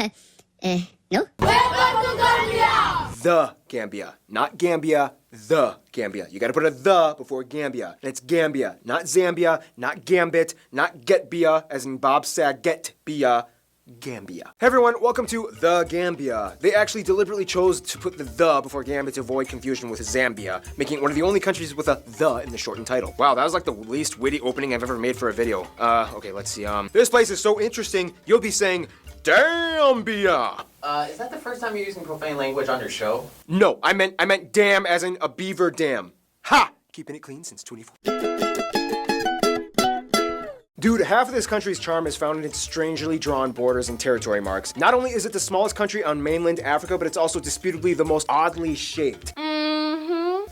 No? Welcome to Gambia! The Gambia, not Gambia, the Gambia. You gotta put a the before Gambia. And it's Gambia, not Zambia, not Gambit, not Getbia, as in Bob Saget-bia. Gambia. Hey everyone, welcome to The Gambia. They actually deliberately chose to put the before Gambia to avoid confusion with Zambia, making it one of the only countries with a the in the shortened title. Wow, that was like the least witty opening I've ever made for a video. Okay, let's see. This place is so interesting, you'll be saying, Dambia! Is that the first time you're using profane language on your show? No, I meant dam as in a beaver dam. Ha! Keeping it clean since 24. Dude, half of this country's charm is found in its strangely drawn borders and territory marks. Not only is it the smallest country on mainland Africa, but it's also disputably the most oddly shaped.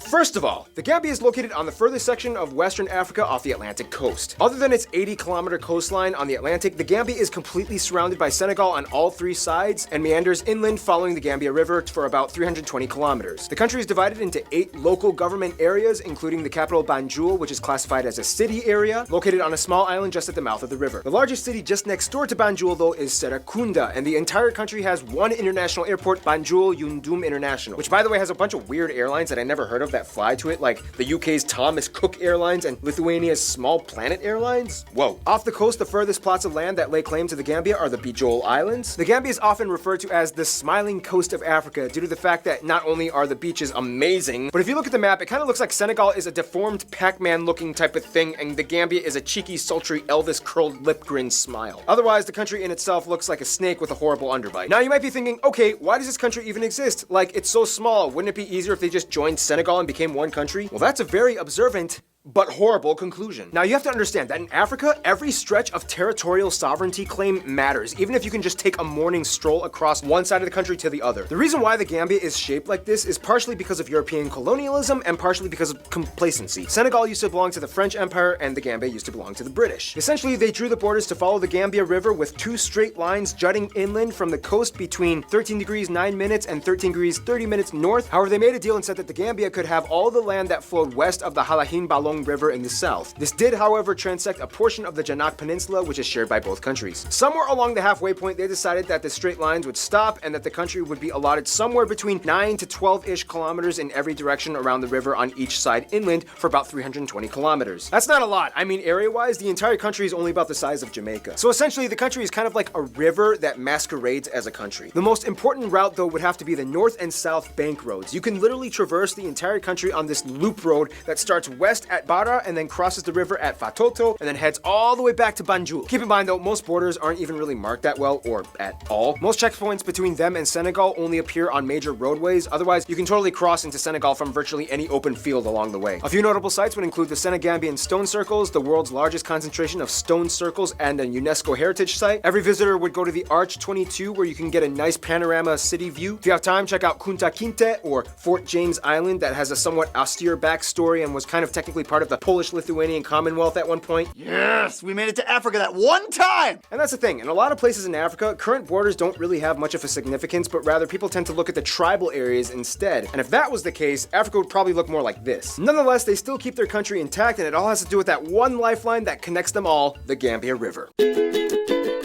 First of all, the Gambia is located on the furthest section of Western Africa off the Atlantic coast. Other than its 80-kilometer coastline on the Atlantic, the Gambia is completely surrounded by Senegal on all three sides and meanders inland following the Gambia River for about 320 kilometers. The country is divided into 8 local government areas, including the capital Banjul, which is classified as a city area, located on a small island just at the mouth of the river. The largest city just next door to Banjul, though, is Serekunda, and the entire country has one international airport, Banjul Yundum International, which, by the way, has a bunch of weird airlines that I never heard of that fly to it, like the UK's Thomas Cook Airlines and Lithuania's Small Planet Airlines. Whoa. Off the coast, the furthest plots of land that lay claim to the Gambia are the Bijol Islands. The Gambia is often referred to as the smiling coast of Africa due to the fact that not only are the beaches amazing, but if you look at the map, it kind of looks like Senegal is a deformed Pac-Man looking type of thing, and the Gambia is a cheeky, sultry Elvis curled lip grin smile. Otherwise, the country in itself looks like a snake with a horrible underbite. Now, you might be thinking, okay, why does this country even exist? Like, it's so small, wouldn't it be easier if they just joined Senegal and became one country? Well, that's a very observant but horrible conclusion. Now, you have to understand that in Africa, every stretch of territorial sovereignty claim matters, even if you can just take a morning stroll across one side of the country to the other. The reason why the Gambia is shaped like this is partially because of European colonialism and partially because of complacency. Senegal used to belong to the French Empire and the Gambia used to belong to the British. Essentially, they drew the borders to follow the Gambia River with 2 straight lines jutting inland from the coast between 13 degrees 9 minutes and 13 degrees 30 minutes north. However, they made a deal and said that the Gambia could have all the land that flowed west of the Halahin Balong River in the south. This did, however, transect a portion of the Janak Peninsula, which is shared by both countries. Somewhere along the halfway point, they decided that the straight lines would stop and that the country would be allotted somewhere between 9 to 12-ish kilometers in every direction around the river on each side inland for about 320 kilometers. That's not a lot. I mean, area-wise, the entire country is only about the size of Jamaica. So essentially, the country is kind of like a river that masquerades as a country. The most important route, though, would have to be the north and south bank roads. You can literally traverse the entire country on this loop road that starts west at Bara and then crosses the river at Fatoto and then heads all the way back to Banjul. Keep in mind though, most borders aren't even really marked that well or at all. Most checkpoints between them and Senegal only appear on major roadways. Otherwise, you can totally cross into Senegal from virtually any open field along the way. A few notable sites would include the Senegambian Stone Circles, the world's largest concentration of stone circles and a UNESCO heritage site. Every visitor would go to the Arch 22 where you can get a nice panorama city view. If you have time, check out Kunta Kinte or Fort James Island that has a somewhat austere backstory and was kind of technically part of the Polish-Lithuanian Commonwealth at one point. Yes, we made it to Africa that one time! And that's the thing, in a lot of places in Africa, current borders don't really have much of a significance, but rather people tend to look at the tribal areas instead. And if that was the case, Africa would probably look more like this. Nonetheless, they still keep their country intact, and it all has to do with that one lifeline that connects them all, the Gambia River. The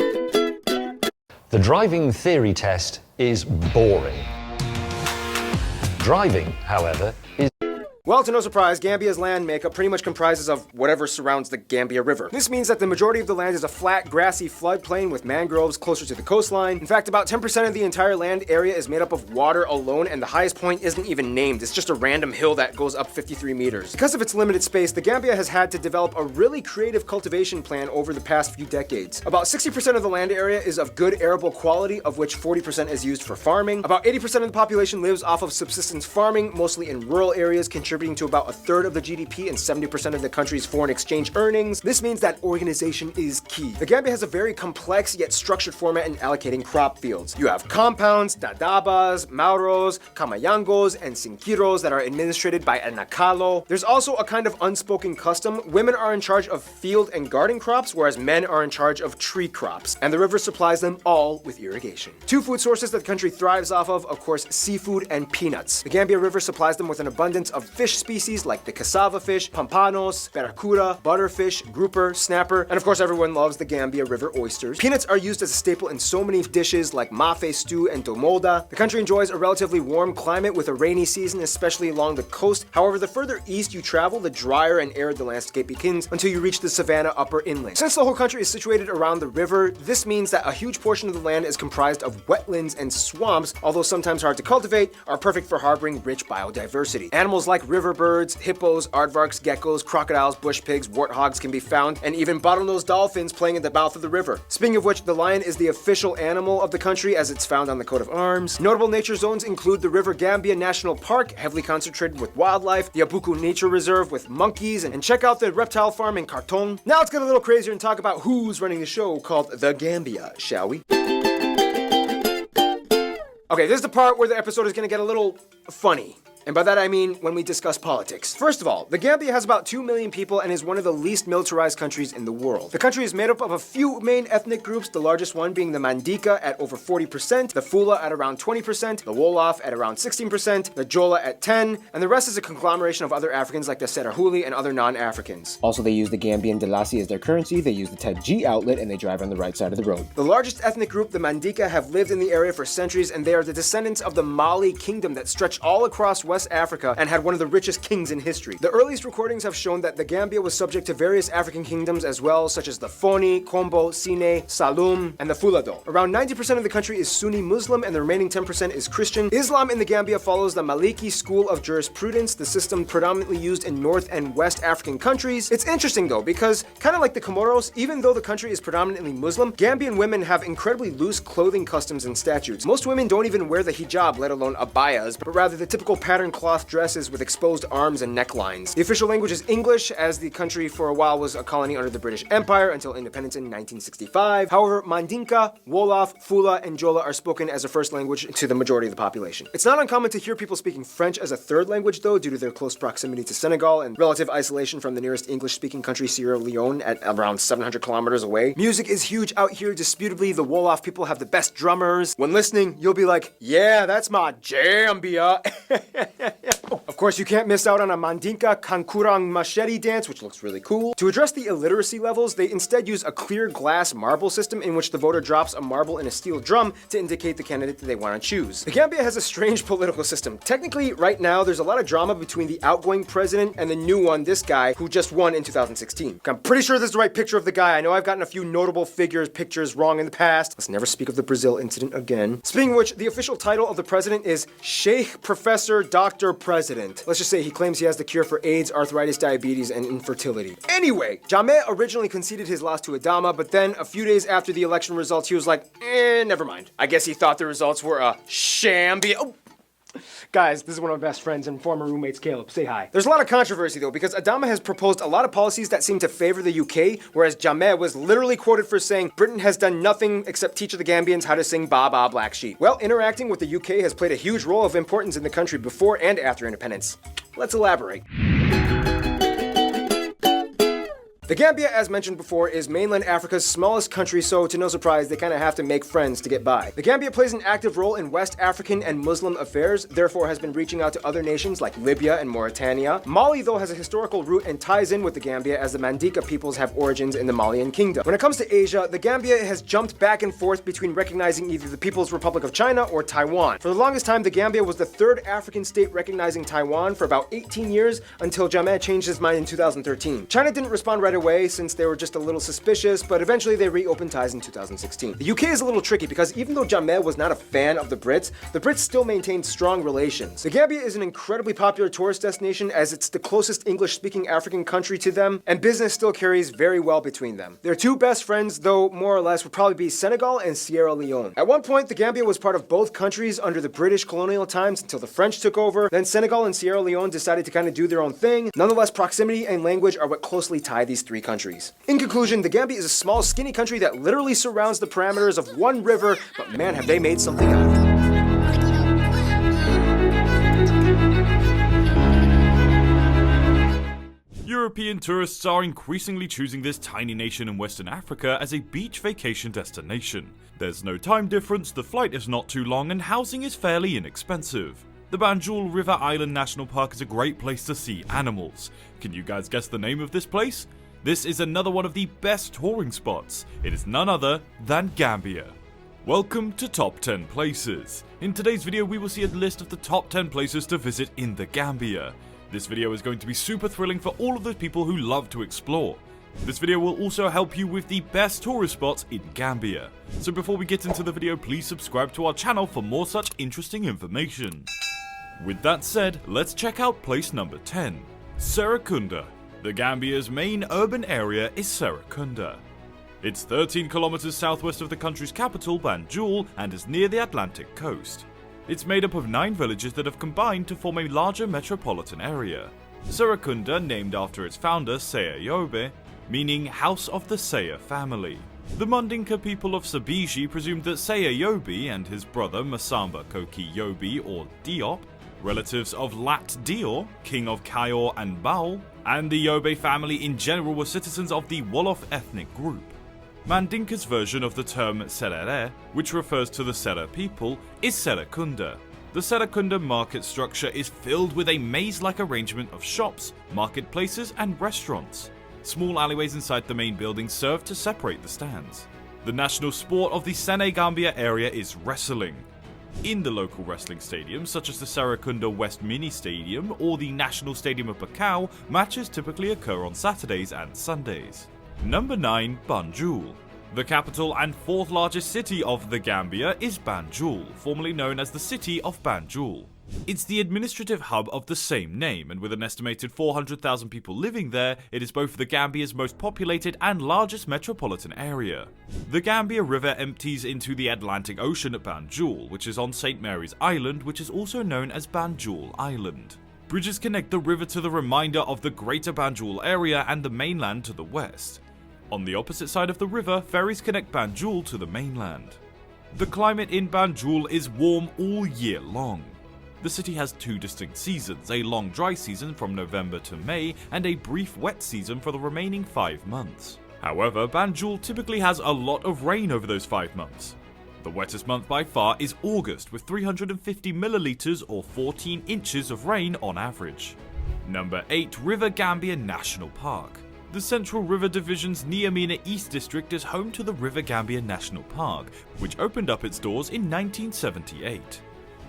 driving theory test is boring. Driving, however, is... Well, to no surprise, Gambia's land makeup pretty much comprises of whatever surrounds the Gambia River. This means that the majority of the land is a flat, grassy floodplain with mangroves closer to the coastline. In fact, about 10% of the entire land area is made up of water alone, and the highest point isn't even named. It's just a random hill that goes up 53 meters. Because of its limited space, the Gambia has had to develop a really creative cultivation plan over the past few decades. About 60% of the land area is of good arable quality, of which 40% is used for farming. About 80% of the population lives off of subsistence farming, mostly in rural areas, contributing to about a third of the GDP and 70% of the country's foreign exchange earnings. This means that organization is key. The Gambia has a very complex yet structured format in allocating crop fields. You have compounds, dadabas, mauros, kamayangos, and sinkiros that are administrated by a nakalo. There's also a kind of unspoken custom. Women are in charge of field and garden crops, whereas men are in charge of tree crops. And the river supplies them all with irrigation. 2 food sources that the country thrives off of course, seafood and peanuts. The Gambia River supplies them with an abundance of fish fish species like the cassava fish, pampanos, barracuda, butterfish, grouper, snapper, and of course everyone loves the Gambia River oysters. Peanuts are used as a staple in so many dishes like mafe stew and domolda. The country enjoys a relatively warm climate with a rainy season, especially along the coast. However, the further east you travel, the drier and arid the landscape begins until you reach the savanna upper inland. Since the whole country is situated around the river, this means that a huge portion of the land is comprised of wetlands and swamps, although sometimes hard to cultivate, are perfect for harboring rich biodiversity. Animals like river birds, hippos, aardvarks, geckos, crocodiles, bush pigs, warthogs can be found, and even bottlenose dolphins playing at the mouth of the river. Speaking of which, the lion is the official animal of the country as it's found on the coat of arms. Notable nature zones include the River Gambia National Park, heavily concentrated with wildlife, the Abuku Nature Reserve with monkeys, and check out the reptile farm in Khartoum. Now let's get a little crazier and talk about who's running the show called The Gambia, shall we? Okay, this is the part where the episode is going to get a little funny. And by that I mean when we discuss politics. First of all, the Gambia has about 2 million people and is one of the least militarized countries in the world. The country is made up of a few main ethnic groups, the largest one being the Mandika at over 40%, the Fula at around 20%, the Wolof at around 16%, the Jola at 10%, and the rest is a conglomeration of other Africans like the Serahuli and other non-Africans. Also, they use the Gambian Dalasi as their currency, they use the Ted G outlet, and they drive on the right side of the road. The largest ethnic group, the Mandika, have lived in the area for centuries, and they are the descendants of the Mali kingdom that stretched all across West Africa and had one of the richest kings in history. The earliest recordings have shown that the Gambia was subject to various African kingdoms as well, such as the Foni, Kombo, Sine, Saloum, and the Fulado. Around 90% of the country is Sunni Muslim and the remaining 10% is Christian. Islam in the Gambia follows the Maliki school of jurisprudence, the system predominantly used in North and West African countries. It's interesting though, because kind of like the Comoros, even though the country is predominantly Muslim, Gambian women have incredibly loose clothing customs and statutes. Most women don't even wear the hijab, let alone abayas, but rather the typical pattern cloth dresses with exposed arms and necklines. The official language is English, as the country for a while was a colony under the British Empire until independence in 1965. However, Mandinka, Wolof, Fula, and Jola are spoken as a first language to the majority of the population. It's not uncommon to hear people speaking French as a third language though, due to their close proximity to Senegal and relative isolation from the nearest English-speaking country, Sierra Leone, at around 700 kilometers away. Music is huge out here. Disputably, the Wolof people have the best drummers. When listening, you'll be like, yeah, that's my Gambia. Of course, you can't miss out on a Mandinka Kankurang machete dance, which looks really cool. To address the illiteracy levels, they instead use a clear glass marble system in which the voter drops a marble in a steel drum to indicate the candidate that they want to choose. The Gambia has a strange political system. Technically, right now, there's a lot of drama between the outgoing president and the new one, this guy, who just won in 2016. I'm pretty sure this is the right picture of the guy. I know I've gotten a few notable pictures wrong in the past. Let's never speak of the Brazil incident again. Speaking of which, the official title of the president is Sheikh Professor Dr. President. Let's just say he claims he has the cure for AIDS, arthritis, diabetes, and infertility. Anyway, Jammeh originally conceded his loss to Adama, but then a few days after the election results, he was like, never mind. I guess he thought the results were a shambia. Oh. Guys, this is one of my best friends and former roommates, Caleb. Say hi. There's a lot of controversy though, because Adama has proposed a lot of policies that seem to favor the UK, whereas Jammeh was literally quoted for saying Britain has done nothing except teach the Gambians how to sing Ba Ba Black Sheep. Well, interacting with the UK has played a huge role of importance in the country before and after independence. Let's elaborate. The Gambia, as mentioned before, is mainland Africa's smallest country, so to no surprise, they kind of have to make friends to get by. The Gambia plays an active role in West African and Muslim affairs, therefore has been reaching out to other nations like Libya and Mauritania. Mali, though, has a historical root and ties in with the Gambia as the Mandika peoples have origins in the Malian kingdom. When it comes to Asia, the Gambia has jumped back and forth between recognizing either the People's Republic of China or Taiwan. For the longest time, the Gambia was the third African state recognizing Taiwan for about 18 years until Jammeh changed his mind in 2013. China didn't respond right away since they were just a little suspicious, but eventually they reopened ties in 2016. The UK is a little tricky because even though Jammeh was not a fan of the Brits still maintained strong relations. The Gambia is an incredibly popular tourist destination as it's the closest English-speaking African country to them, and business still carries very well between them. Their two best friends, though, more or less, would probably be Senegal and Sierra Leone. At one point, the Gambia was part of both countries under the British colonial times until the French took over. Then Senegal and Sierra Leone decided to kind of do their own thing. Nonetheless, proximity and language are what closely tie these three countries. In conclusion, the Gambia is a small, skinny country that literally surrounds the parameters of one river, but man, have they made something out of it. European tourists are increasingly choosing this tiny nation in Western Africa as a beach vacation destination. There's no time difference, the flight is not too long, and housing is fairly inexpensive. The Banjul River Island National Park is a great place to see animals. Can you guys guess the name of this place? This is another one of the best touring spots. It is none other than Gambia. Welcome to Top 10 Places. In today's video we will see a list of the top 10 places to visit in the Gambia. This video is going to be super thrilling for all of those people who love to explore. This video will also help you with the best tourist spots in Gambia. So before we get into the video, please subscribe to our channel for more such interesting information. With that said, let's check out place number 10. Serekunda. The Gambia's main urban area is Serekunda. It's 13 kilometers southwest of the country's capital, Banjul, and is near the Atlantic coast. It's made up of 9 villages that have combined to form a larger metropolitan area. Serekunda, named after its founder, Saya Yobe, meaning House of the Saya family. The Mundinka people of Sabiji presumed that Saya Yobe and his brother Masamba Koki Yobe, or Diop, relatives of Lat Dior, king of Kayor and Baul, and the Yobe family in general were citizens of the Wolof ethnic group. Mandinka's version of the term Serere, which refers to the Sera people, is Serekunda. The Serekunda market structure is filled with a maze-like arrangement of shops, marketplaces, and restaurants. Small alleyways inside the main building serve to separate the stands. The national sport of the Senegambia area is wrestling. In the local wrestling stadiums, such as the Serekunda West Mini Stadium or the National Stadium of Bakau, matches typically occur on Saturdays and Sundays. Number 9. Banjul. The capital and 4th largest city of the Gambia is Banjul, formerly known as the City of Banjul. It's the administrative hub of the same name, and with an estimated 400,000 people living there, it is both the Gambia's most populated and largest metropolitan area. The Gambia River empties into the Atlantic Ocean at Banjul, which is on St. Mary's Island, which is also known as Banjul Island. Bridges connect the river to the remainder of the greater Banjul area and the mainland to the west. On the opposite side of the river, ferries connect Banjul to the mainland. The climate in Banjul is warm all year long. The city has 2 distinct seasons, a long dry season from November to May and a brief wet season for the remaining 5 months. However, Banjul typically has a lot of rain over those 5 months. The wettest month by far is August, with 350 milliliters or 14 inches of rain on average. Number 8. River Gambia National Park. The Central River Division's Niamina East District is home to the River Gambia National Park, which opened up its doors in 1978.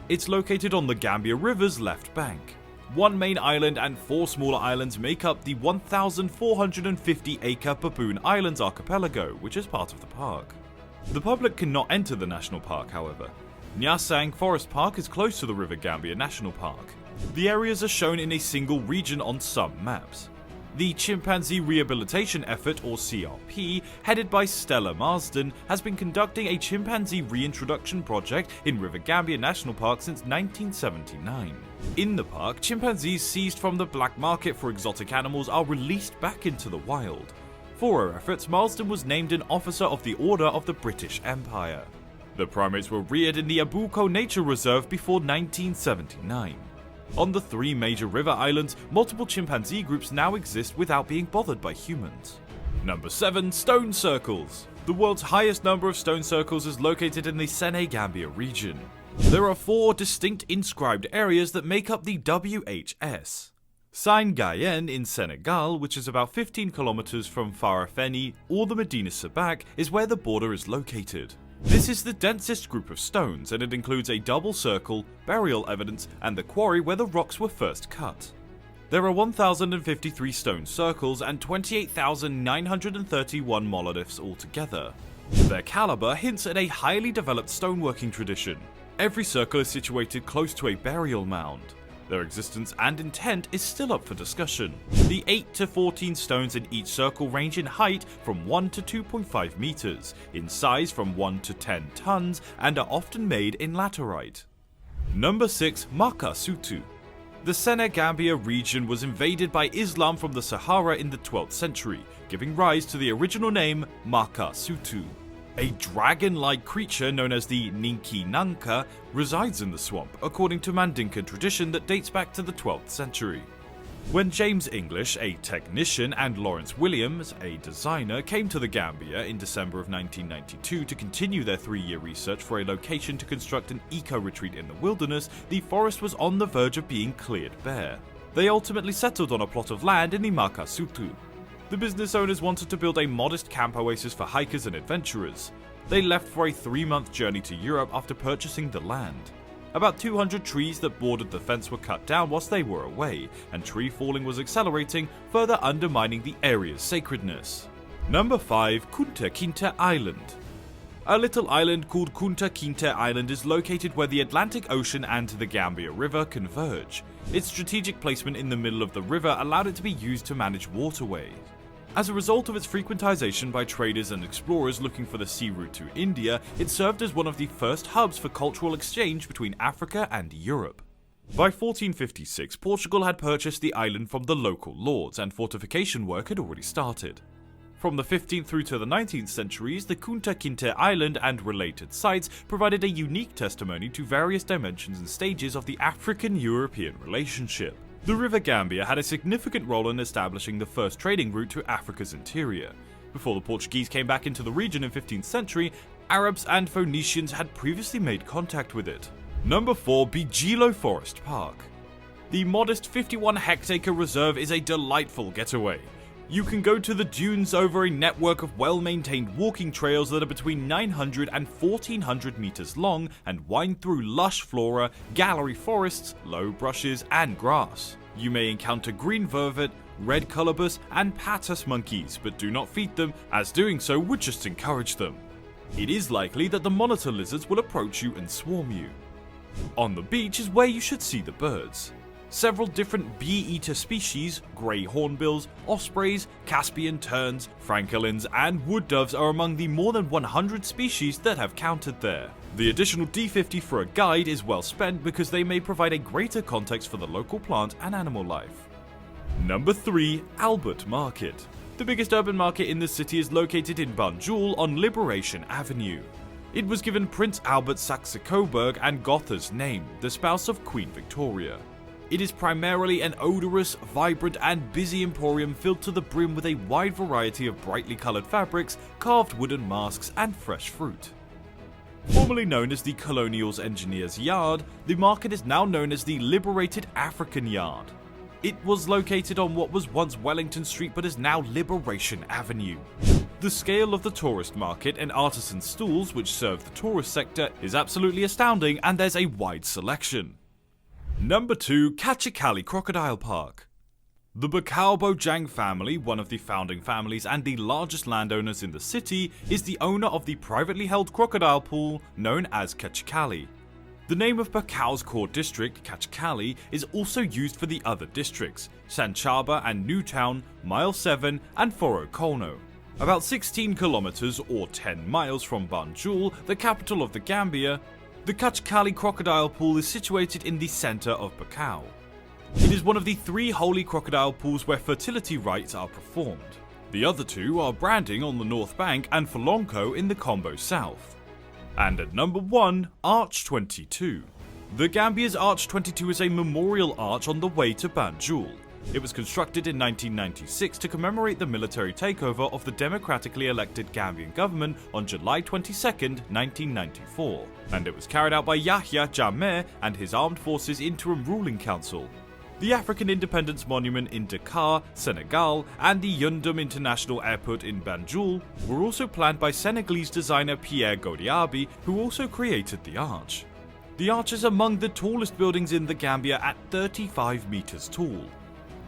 It's located on the Gambia River's left bank. 1 main island and 4 smaller islands make up the 1,450-acre Baboon Islands archipelago, which is part of the park. The public cannot enter the national park, however. Nyasang Forest Park is close to the River Gambia National Park. The areas are shown in a single region on some maps. The Chimpanzee Rehabilitation Effort, or CRP, headed by Stella Marsden, has been conducting a chimpanzee reintroduction project in River Gambia National Park since 1979. In the park, chimpanzees seized from the black market for exotic animals are released back into the wild. For her efforts, Marsden was named an Officer of the Order of the British Empire. The primates were reared in the Abuko Nature Reserve before 1979. On the 3 major river islands, multiple chimpanzee groups now exist without being bothered by humans. Number 7. Stone Circles. The world's highest number of stone circles is located in the Senegambia region. There are 4 distinct inscribed areas that make up the WHS. Saint Gayen in Senegal, which is about 15 kilometers from Farafenni or the Medina Sabak, is where the border is located. This is the densest group of stones, and it includes a double circle, burial evidence, and the quarry where the rocks were first cut. There are 1,053 stone circles and 28,931 monoliths altogether. Their caliber hints at a highly developed stoneworking tradition. Every circle is situated close to a burial mound. Their existence and intent is still up for discussion. The 8 to 14 stones in each circle range in height from 1 to 2.5 meters, in size from 1 to 10 tons, and are often made in laterite. Number 6. Maka Sutu. The Senegambia region was invaded by Islam from the Sahara in the 12th century, giving rise to the original name Maka Sutu. A dragon-like creature known as the Ninki Nanka resides in the swamp, according to Mandinka tradition that dates back to the 12th century. When James English, a technician, and Lawrence Williams, a designer, came to the Gambia in December of 1992 to continue their 3-year research for a location to construct an eco-retreat in the wilderness, the forest was on the verge of being cleared bare. They ultimately settled on a plot of land in the Makasutu. The business owners wanted to build a modest camp oasis for hikers and adventurers. They left for a 3-month journey to Europe after purchasing the land. About 200 trees that bordered the fence were cut down whilst they were away, and tree falling was accelerating, further undermining the area's sacredness. Number 5. Kunta Kinte Island. A little island called Kunta Kinte Island is located where the Atlantic Ocean and the Gambia River converge. Its strategic placement in the middle of the river allowed it to be used to manage waterways. As a result of its frequentization by traders and explorers looking for the sea route to India, it served as one of the first hubs for cultural exchange between Africa and Europe. By 1456, Portugal had purchased the island from the local lords, and fortification work had already started. From the 15th through to the 19th centuries, the Kunta Kinte Island and related sites provided a unique testimony to various dimensions and stages of the African-European relationship. The River Gambia had a significant role in establishing the first trading route to Africa's interior. Before the Portuguese came back into the region in 15th century, Arabs and Phoenicians had previously made contact with it. Number 4. Bijilo Forest Park. The modest 51-hectare reserve is a delightful getaway. You can go to the dunes over a network of well-maintained walking trails that are between 900 and 1400 meters long and wind through lush flora, gallery forests, low brushes, and grass. You may encounter green vervet, red colobus, and patas monkeys, but do not feed them, as doing so would just encourage them. It is likely that the monitor lizards will approach you and swarm you. On the beach is where you should see the birds. Several different bee-eater species, grey hornbills, ospreys, Caspian terns, francolins, and wood doves are among the more than 100 species that have counted there. The additional D50 for a guide is well spent because they may provide a greater context for the local plant and animal life. Number 3. Albert Market. The biggest urban market in the city is located in Banjul on Liberation Avenue. It was given Prince Albert Saxe-Coburg and Gotha's name, the spouse of Queen Victoria. It is primarily an odorous, vibrant, and busy emporium filled to the brim with a wide variety of brightly coloured fabrics, carved wooden masks, and fresh fruit. Formerly known as the Colonial's Engineers Yard, the market is now known as the Liberated African Yard. It was located on what was once Wellington Street but is now Liberation Avenue. The scale of the tourist market and artisan stalls which serve the tourist sector is absolutely astounding, and there's a wide selection. Number 2. Kachikali Crocodile Park. The Bakau Bojang family, one of the founding families and the largest landowners in the city, is the owner of the privately held crocodile pool known as Kachikali. The name of Bakau's core district, Kachikali, is also used for the other districts, Sanchaba and Newtown, Mile 7 and Forokono. About 16 kilometers or 10 miles from Banjul, the capital of the Gambia, the Kachikali Crocodile Pool is situated in the center of Bakau. It is one of the 3 holy crocodile pools where fertility rites are performed. The other 2 are Branding on the north bank and Folonko in the Combo south. And at number 1, Arch 22. The Gambia's Arch 22 is a memorial arch on the way to Banjul. It was constructed in 1996 to commemorate the military takeover of the democratically elected Gambian government on July 22, 1994, and it was carried out by Yahya Jammeh and his Armed Forces Interim Ruling Council. The African Independence Monument in Dakar, Senegal, and the Yundum International Airport in Banjul were also planned by Senegalese designer Pierre Godiaby, who also created the arch. The arch is among the tallest buildings in the Gambia at 35 meters tall.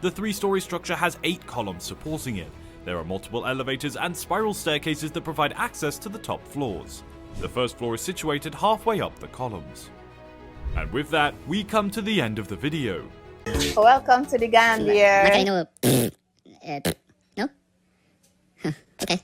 The 3-story structure has 8 columns supporting it. There are multiple elevators and spiral staircases that provide access to the top floors. The first floor is situated halfway up the columns. And with that, we come to the end of the video. Welcome to the Gambia. No? Huh, okay.